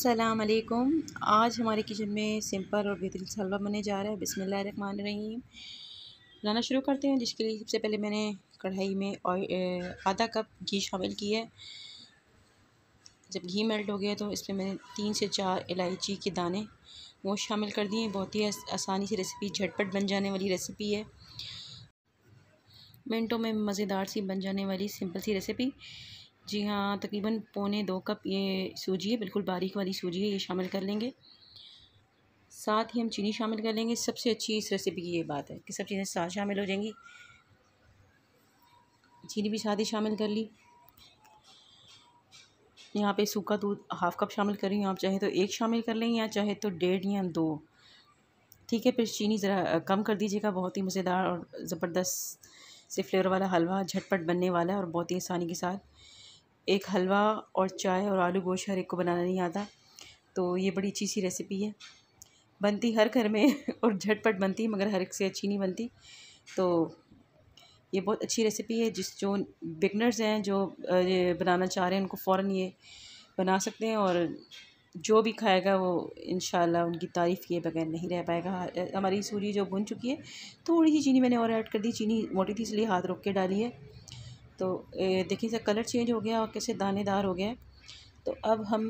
अस्सलाम वालेकुम। आज हमारे किचन में सिंपल और बेहतरीन सा हलवा बनने जा रहा है। बिस्मिल्लाहिर्रहमानिर्रहीम। बनाना शुरू करते हैं। जिसके लिए सबसे पहले मैंने कढ़ाई में आधा कप घी शामिल किया है। जब घी मेल्ट हो गया तो इसमें मैंने 3 से 4 इलायची के दाने वो शामिल कर दिए। बहुत ही आसानी से रेसिपी, झटपट बन जाने वाली रेसिपी है। मिनटों में मज़ेदार सी बन जाने वाली सिंपल सी रेसिपी। जी हाँ, तकरीबन पौने 2 कप ये सूजी है, बिल्कुल बारीक वाली सूजी है, ये शामिल कर लेंगे। साथ ही हम चीनी शामिल कर लेंगे। सबसे अच्छी इस रेसिपी की ये बात है कि सब चीज़ें साथ शामिल हो जाएंगी। चीनी भी साथ ही शामिल कर ली। यहाँ पे सूखा दूध हाफ़ कप शामिल कर रही हूँ। आप चाहे तो 1 शामिल कर लें या चाहे तो 1.5 या 2। ठीक है, फिर चीनी ज़रा कम कर दीजिएगा। बहुत ही मज़ेदार और ज़बरदस्त से फ्लेवर वाला हलवा झटपट बनने वाला है और बहुत ही आसानी के साथ। एक हलवा और चाय और आलू गोश्त हर एक को बनाना नहीं आता, तो ये बड़ी अच्छी सी रेसिपी है। बनती हर घर में और झटपट बनती है, मगर हर एक से अच्छी नहीं बनती। तो ये बहुत अच्छी रेसिपी है। जो बिगनर्स हैं, जो ये बनाना चाह रहे हैं, उनको फ़ौरन ये बना सकते हैं और जो भी खाएगा वो इंशाल्लाह उनकी तारीफ़ किए बगैर नहीं रह पाएगा। हमारी सूजी जो भुन चुकी है, थोड़ी सी चीनी मैंने और ऐड कर दी। चीनी मोटी थी इसलिए हाथ रोक के डाली है। तो देखिए इसका कलर चेंज हो गया और कैसे दानेदार हो गया है। तो अब हम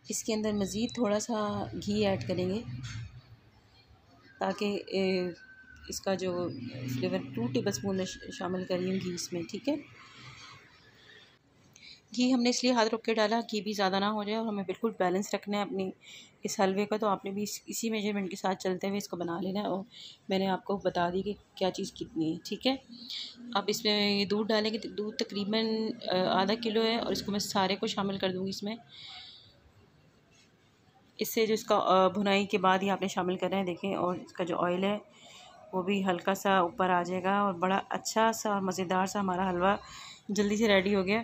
इसके अंदर मज़ीद थोड़ा सा घी ऐड करेंगे ताकि इसका जो फ्लेवर 2 टेबलस्पून शामिल करी हूँ घी इसमें। ठीक है, घी हमने इसलिए हाथ रोक के डाला, घी भी ज़्यादा ना हो जाए और हमें बिल्कुल बैलेंस रखना है अपनी इस हलवे का। तो आपने भी इसी मेजरमेंट के साथ चलते हुए इसको बना लेना है। और मैंने आपको बता दी कि क्या चीज़ कितनी है। ठीक है, अब इसमें ये दूध डालेंगे। दूध तकरीबन आधा किलो है और इसको मैं सारे को शामिल कर दूँगी इसमें। इससे जो इसका भुनाई के बाद ही आपने शामिल करना है। देखें, और इसका जो ऑयल है वो भी हल्का सा ऊपर आ जाएगा और बड़ा अच्छा सा और मज़ेदार सा हमारा हलवा जल्दी से रेडी हो गया।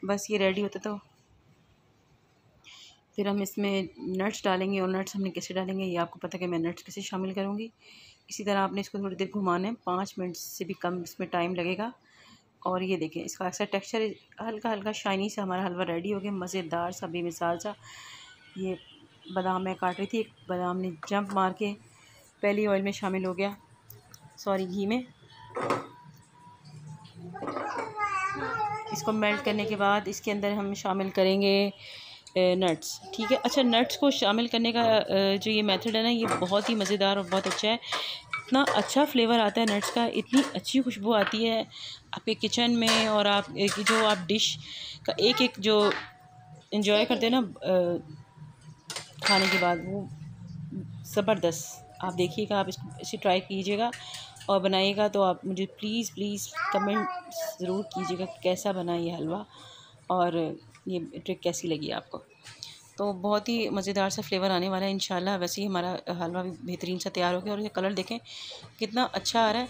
बस ये रेडी होता तो फिर हम इसमें नट्स डालेंगे। और नट्स हमने कैसे डालेंगे ये आपको पता है कि मैं नट्स कैसे शामिल करूँगी। इसी तरह आपने इसको थोड़ी देर घुमाना है, 5 मिनट से भी कम इसमें टाइम लगेगा। और ये देखें इसका ऐसा टेक्सचर हल्का हल्का शाइनी सा हमारा हलवा रेडी हो गया, मज़ेदार सा बेमिसाल सा। ये बादाम मैं काट रही थी, एक बादाम ने जंप मार के पहली ऑयल में शामिल हो गया, सॉरी घी में। इसको मेल्ट करने के बाद इसके अंदर हम शामिल करेंगे नट्स। ठीक है, अच्छा, नट्स को शामिल करने का जो ये मेथड है ना, ये बहुत ही मज़ेदार और बहुत अच्छा है। इतना अच्छा फ्लेवर आता है नट्स का, इतनी अच्छी खुशबू आती है आपके किचन में। और आप जो आप डिश का एक एक जो एंजॉय करते हैं ना खाने के बाद, वो ज़बरदस्त। आप देखिएगा, आप इसको इसे ट्राई कीजिएगा और बनाइएगा। तो आप मुझे प्लीज़ प्लीज़ कमेंट ज़रूर कीजिएगा कैसा बना ये हलवा और ये ट्रिक कैसी लगी आपको। तो बहुत ही मज़ेदार सा फ्लेवर आने वाला है इंशाल्लाह। वैसे ही हमारा हलवा भी बेहतरीन सा तैयार हो गया और ये कलर देखें कितना अच्छा आ रहा है।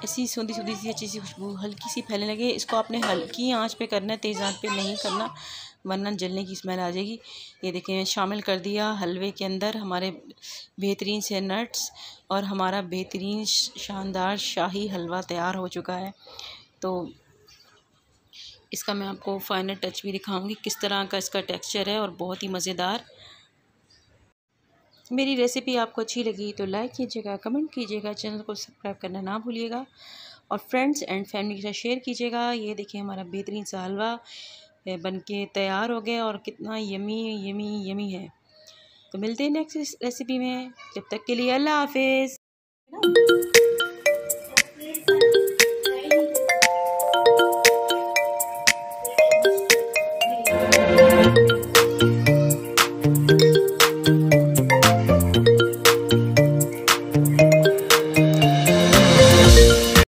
ऐसी सूंधी सूंधी सी अच्छी सी खुशबू हल्की सी फैलने लगे। इसको आपने हल्की आंच पे करना है, तेज़ आंच पे नहीं करना, वरना जलने की स्मेल आ जाएगी। ये देखें शामिल कर दिया हलवे के अंदर हमारे बेहतरीन से नट्स और हमारा बेहतरीन शानदार शाही हलवा तैयार हो चुका है। तो इसका मैं आपको फाइनल टच भी दिखाऊंगी किस तरह का इसका टेक्सचर है और बहुत ही मज़ेदार। मेरी रेसिपी आपको अच्छी लगी तो लाइक कीजिएगा, कमेंट कीजिएगा, चैनल को सब्सक्राइब करना ना भूलिएगा और फ्रेंड्स एंड फैमिली के साथ शेयर कीजिएगा। ये देखिए हमारा बेहतरीन सा हलवा बनके तैयार हो गया और कितना यमी यमी यमी है। तो मिलते हैं नेक्स्ट रेसिपी में, जब तक के लिए अल्लाह हाफिज़।